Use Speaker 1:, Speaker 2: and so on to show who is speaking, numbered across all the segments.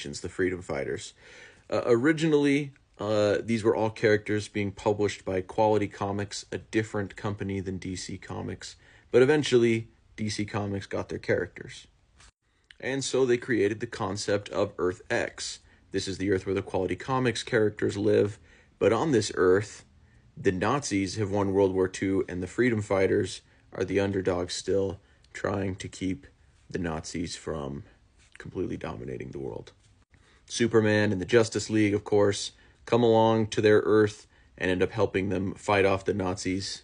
Speaker 1: the Freedom Fighters. Originally, these were all characters being published by Quality Comics, a different company than DC Comics, but eventually DC Comics got their characters. And so they created the concept of Earth X. This is the Earth where the Quality Comics characters live, but on this Earth, the Nazis have won World War II, and the Freedom Fighters are the underdogs still, trying to keep the Nazis from completely dominating the world. Superman and the Justice League, of course, come along to their Earth and end up helping them fight off the Nazis,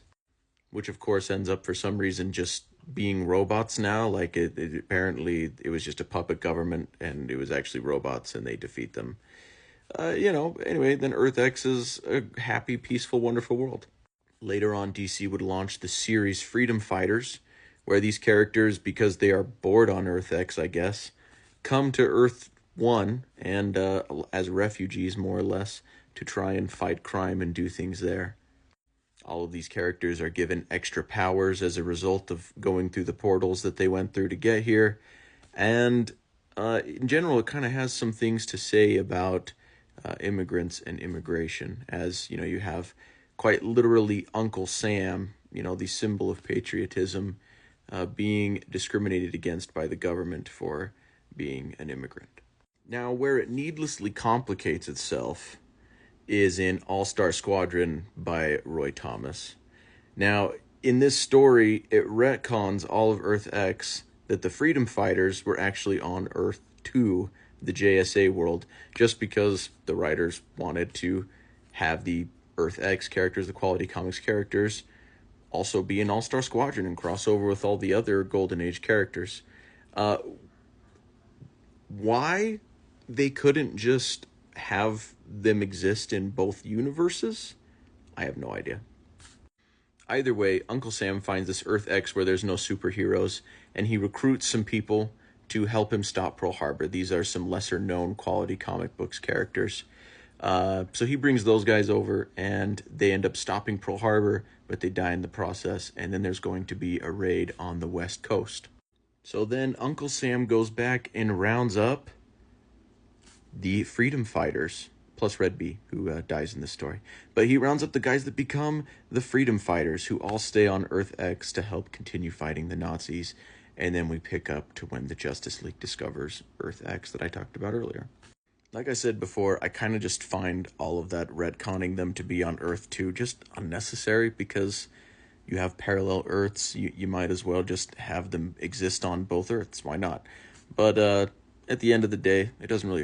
Speaker 1: which of course ends up for some reason just being robots now. Like apparently it was just a puppet government and it was actually robots and they defeat them. Anyway, then Earth X is a happy, peaceful, wonderful world. Later on, DC would launch the series Freedom Fighters, where these characters, because they are bored on Earth X, I guess, come to Earth 1 and as refugees, more or less, to try and fight crime and do things there. All of these characters are given extra powers as a result of going through the portals that they went through to get here. And in general, it kind of has some things to say about immigrants and immigration, as you have quite literally Uncle Sam, the symbol of patriotism, being discriminated against by the government for being an immigrant. Now, where it needlessly complicates itself is in All-Star Squadron by Roy Thomas. Now, in this story, it retcons all of Earth X that the Freedom Fighters were actually on Earth 2, the JSA world, just because the writers wanted to have the Earth X characters, the Quality Comics characters, also be in All-Star Squadron and cross over with all the other Golden Age characters. Why they couldn't just have them exist in both universes, I have no idea. Either way, Uncle Sam finds this Earth X where there's no superheroes, and he recruits some people to help him stop Pearl Harbor. These are some lesser-known Quality Comic Books characters. So he brings those guys over, and they end up stopping Pearl Harbor, but they die in the process, and then there's going to be a raid on the West Coast. So then Uncle Sam goes back and rounds up the Freedom Fighters, plus Red Bee, who dies in this story. But he rounds up the guys that become the Freedom Fighters, who all stay on Earth X to help continue fighting the Nazis. And then we pick up to when the Justice League discovers Earth X that I talked about earlier. Like I said before, I kind of just find all of that retconning them to be on Earth 2 just unnecessary, because you have parallel Earths. You might as well just have them exist on both Earths. Why not? But at the end of the day, it doesn't really